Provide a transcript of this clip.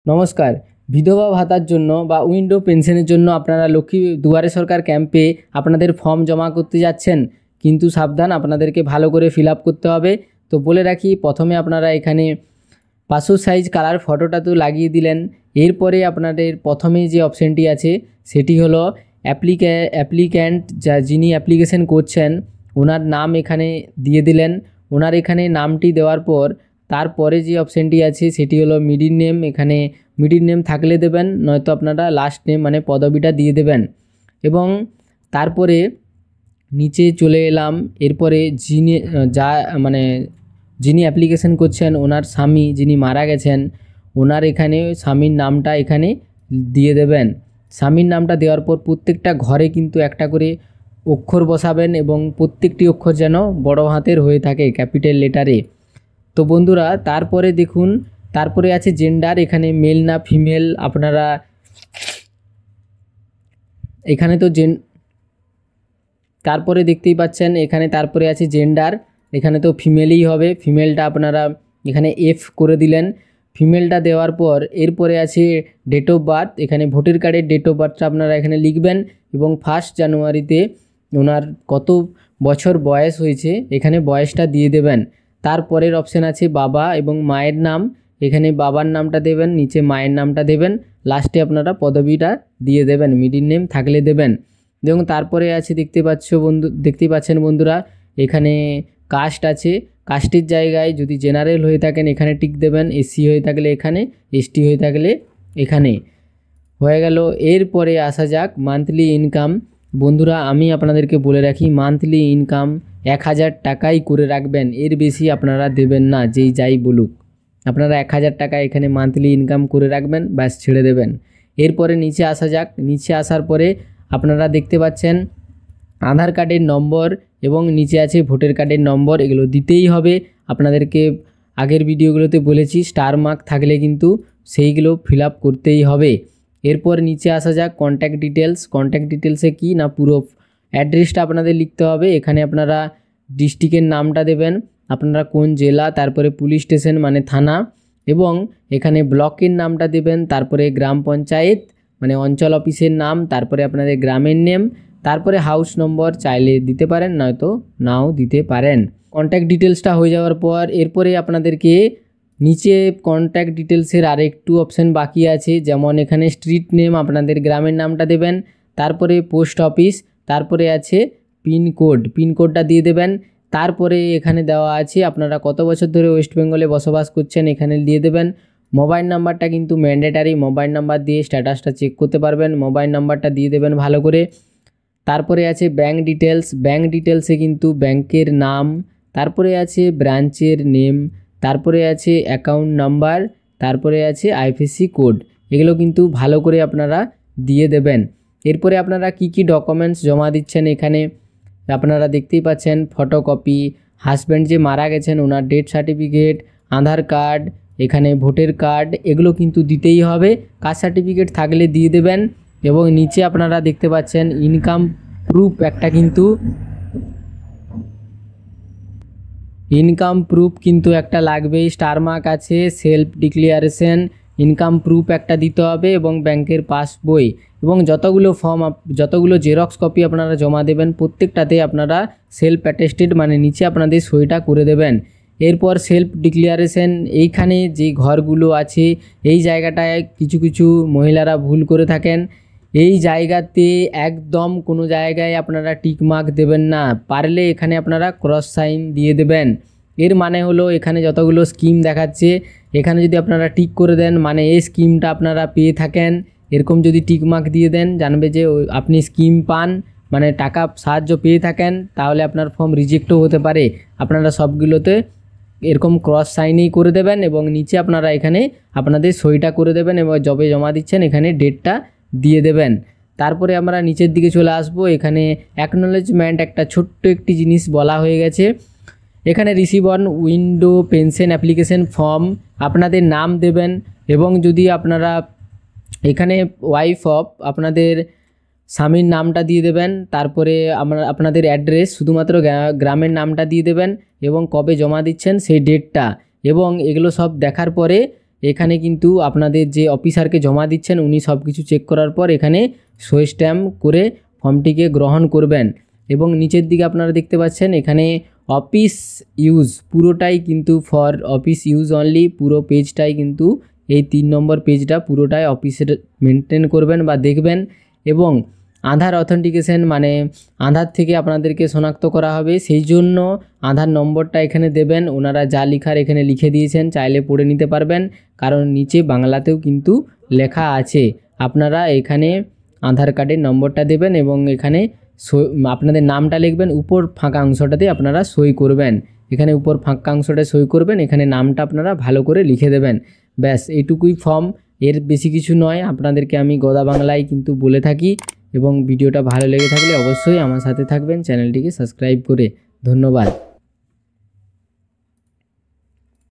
নমস্কার। বিধবা ভাতার জন্য বা উইন্ডো পেনশনের জন্য আপনারা লক্ষ্মী দুয়ারে সরকার ক্যাম্পে আপনাদের ফর্ম জমা করতে যাচ্ছেন, কিন্তু সাবধান, আপনাদেরকে ভালো করে ফিল আপ করতে হবে। তো বলে রাখি, প্রথমে আপনারা এখানে পাসপোর্ট সাইজ কালার ফটোটা তো লাগিয়ে দিলেন। এরপরে আপনাদের প্রথমেই যে অপশানটি আছে সেটি হলো অ্যাপ্লিক্যান্ট, যিনি অ্যাপ্লিকেশন করছেন ওনার নাম এখানে দিয়ে দিলেন। ওনার এখানে নামটি দেওয়ার পর তারপরে যে অপশানটি আছে সেটি হলো মিডিল নেম। এখানে মিডিল নেম থাকলে দেবেন, নয়তো আপনারা লাস্ট নেম মানে পদবিটা দিয়ে দেবেন। এবং তারপরে নিচে চলে এলাম। এরপরে যিনি অ্যাপ্লিকেশন করছেন ওনার স্বামী যিনি মারা গেছেন, ওনার এখানে স্বামীর নামটা এখানে দিয়ে দেবেন। স্বামীর নামটা দেওয়ার পর প্রত্যেকটা ঘরে কিন্তু একটা করে অক্ষর বসাবেন এবং প্রত্যেকটি অক্ষর যেন বড় হাতের হয়ে থাকে, ক্যাপিটাল লেটারে। তো বন্ধুরা, তারপরে দেখুন, তারপরে আছে জেন্ডার, এখানে মেল না ফিমেল আপনারা এখানে তো তারপরে দেখতেই পাচ্ছেন এখানে তারপরে আছে জেন্ডার, এখানে তো ফিমেলই হবে। ফিমেলটা আপনারা এখানে এফ করে দিলেন। ফিমেলটা দেওয়ার পর এরপরে আছে ডেট অফ বার্থ, এখানে ভোটার কার্ডের ডেট অফ বার্থটা আপনারা এখানে লিখবেন এবং 1 জানুয়ারিতে ওনার কত বছর বয়স হয়েছে এখানে বয়সটা দিয়ে দেবেন। তারপরের অপশান আছে বাবা এবং মায়ের নাম, এখানে বাবার নামটা দেবেন, নিচে মায়ের নামটা দেবেন, লাস্টে আপনারা পদবিটা দিয়ে দেবেন, মিডিল নেম থাকলে দেবেন। এবং তারপরে আছে দেখতেই পাচ্ছেন বন্ধুরা, এখানে কাস্ট আছে। কাস্টের জায়গায় যদি জেনারেল হয়ে থাকেন এখানে টিক দেবেন, এসসি হয়ে থাকলে এখানে, এসটি হয়ে থাকলে এখানে। হয়ে গেল। এরপরে আসা যাক মান্থলি ইনকাম। বন্ধুরা, আমি আপনাদেরকে বলে রাখি, মান্থলি ইনকাম 1000 টাকাই করে রাখবেন, এর বেশি আপনারা দেবেন না, যেই যাই বলুক। আপনারা 1000 টাকা এখানে মান্থলি ইনকাম করে রাখবেন, ব্যাস ছেড়ে দেবেন। এরপরে নিচে আসা যাক। নিচে আসার পরে আপনারা দেখতে পাচ্ছেন আধার কার্ডের নম্বর এবং নিচে আছে ভোটার কার্ডের নম্বর, এগুলো দিতেই হবে। আপনাদেরকে আগের ভিডিওগুলোতে বলেছি, স্টার মার্ক থাকলে কিন্তু সেইগুলো ফিল আপ করতেই হবে। এরপর নিচে আসা যাক কন্ট্যাক্ট ডিটেলস। কন্ট্যাক্ট ডিটেলসে কি না, পুরো অ্যাড্রেসটা আপনাদের লিখতে হবে। এখানে আপনারা ডিস্ট্রিক্টের নামটা দেবেন, আপনারা কোন জেলা, তারপরে পুলিশ স্টেশন মানে থানা, এবং এখানে ব্লকের নামটা দেবেন, তারপরে গ্রাম পঞ্চায়েত মানে অঞ্চল অফিসের নাম, তারপরে আপনাদের গ্রামের নেম, তারপরে হাউস নম্বর চাইলে দিতে পারেন, নয়তো নাও দিতে পারেন। কন্ট্যাক্ট ডিটেলসটা হয়ে যাওয়ার পর এরপরে আপনাদেরকে নিচে কন্ট্যাক্ট ডিটেলসের আরেকটু অপশান বাকি আছে, যেমন এখানে স্ট্রিট নেম আপনাদের গ্রামের নামটা দেবেন, তারপরে পোস্ট অফিস, তারপরে আছে পিনকোডটা দিয়ে দেবেন। তারপরে এখানে দেওয়া আছে আপনারা কত বছর ধরে ওয়েস্ট বেঙ্গলে বসবাস করছেন, এখানে দিয়ে দেবেন। মোবাইল নাম্বারটা কিন্তু ম্যান্ডেটারি, মোবাইল নাম্বার দিয়ে স্ট্যাটাসটা চেক করতে পারবেন, মোবাইল নাম্বারটা দিয়ে দেবেন ভালো করে। তারপরে আছে ব্যাঙ্ক ডিটেলস। ব্যাঙ্ক ডিটেলসে কিন্তু ব্যাংকের নাম, তারপরে আছে ব্রাঞ্চের নেম, তারপরে আছে অ্যাকাউন্ট নাম্বার, তারপরে আছে আইএফএসসি কোড, এগুলো কিন্তু ভালো করে আপনারা দিয়ে দেবেন। এরপরে আপনারা কি কি ডকুমেন্টস জমা দিচ্ছেন এখানে আপনারা দেখতেই পাচ্ছেন, ফটোকপি, হাজব্যান্ড যে মারা গেছেন ওনার ডেথ সার্টিফিকেট, আধার কার্ড, এখানে ভোটার কার্ড, এগুলো কিন্তু দিতেই হবে। কাস্ট সার্টিফিকেট থাকলে দিয়ে দেবেন। এবং নিচে আপনারা দেখতে পাচ্ছেন ইনকাম প্রুফ কিন্তু একটা লাগবেই, স্টার মার্ক আছে, সেলফ ডিক্লিয়ারেশন, ইনকাম প্রুফ একটা দিতে হবে এবং ব্যাংকের পাসবই, এবং যতগুলো জেরক্স কপি আপনারা জমা দেবেন প্রত্যেকটাতে আপনারা সেলফ অ্যাটেস্টেড মানে নিচে আপনাদের সইটা করে দেবেন। এরপর সেলফ ডিক্লিয়ারেশন, এইখানে যে ঘরগুলো আছে এই জায়গাটায় কিছু কিছু মহিলারা ভুল করে থাকেন, এই জায়গাতে একদম কোনো জায়গায় আপনারা টিক মার্ক দেবেন না, পারলে এখানে আপনারা ক্রস সাইন দিয়ে দেবেন। এর মানে হলো এখানে যতগুলো স্কিম দেখাচ্ছে এখানে যদি আপনারা টিক করে দেন মানে এই স্কিমটা আপনারা পেয়ে থাকেন, এরকম যদি টিক মার্ক দিয়ে দেন জানবে যে আপনি স্কিম পান মানে টাকা সাহায্য পেয়ে থাকেন, তাহলে আপনার ফর্ম রিজেক্টও হতে পারে। আপনারা সবগুলোতে এরকম ক্রস সাইনই করে দেবেন এবং নিচে আপনারা এখানে আপনাদের সইটা করে দেবেন এবং যবে জমা দিচ্ছেন এখানে ডেটটা দিয়ে দেবেন। তারপরে আমরা নিচের দিকে চলে আসব। এখানে অ্যাকনোলেজমেন্ট একটা ছোট্ট একটি জিনিস বলা হয়ে গেছে, এখানে receive on window pension application form আপনাদের নাম দেবেন এবং যদি আপনারা এখানে ওয়াইফ অফ আপনাদের স্বামীর নামটা দিয়ে দেবেন, তারপরে আপনাদের অ্যাড্রেস শুধুমাত্র গ্রামের নামটা দিয়ে দেবেন এবং কবে জমা দিচ্ছেন সেই ডেটটা, এবং এগুলো সব দেখার পরে এখানে কিন্তু আপনাদের যে অফিসারকে জমা দিচ্ছেন উনি সব কিছু চেক করার পর এখানে সই স্ট্যাম্প করে ফর্মটিকে গ্রহণ করবেন। এবং নিচের দিকে আপনারা দেখতে পাচ্ছেন এখানে অফিস ইউজ পুরোটাই কিন্তু ফর অফিস ইউজ অনলি, পুরো পেজটাই কিন্তু এই 3 নম্বর পেজটা পুরোটাই অফিসের মেনটেন করবেন বা দেখবেন। এবং আধার অথেন্টিকেশন মানে আধার থেকে আপনাদেরকে শনাক্ত করা হবে, সেই জন্য আধার নম্বরটা এখানে দেবেন। ওনারা যা লেখার এখানে লিখে দিয়েছেন, চাইলে পড়ে নিতে পারবেন, কারণ নিচে বাংলাতেও কিন্তু লেখা আছে। আপনারা এখানে আধার কার্ডের নম্বরটা দেবেন এবং এখানে আপনাদের নামটা লিখবেন, উপর ফাঁকা অংশটাতে আপনারা সই করবেন। এখানে উপর ফাঁকা অংশটা সই করবেন, এখানে নামটা আপনারা ভালো করে লিখে দেবেন। ব্যাস এইটুকুই ফর্ম, এর বেশি কিছু নয়। আপনাদেরকে আমি গদা বাংলায় কিন্তু বলে থাকি। এবং ভিডিওটা ভালো লেগে থাকলে অবশ্যই আমার সাথে থাকবেন, চ্যানেলটিকে সাবস্ক্রাইব করে। ধন্যবাদ।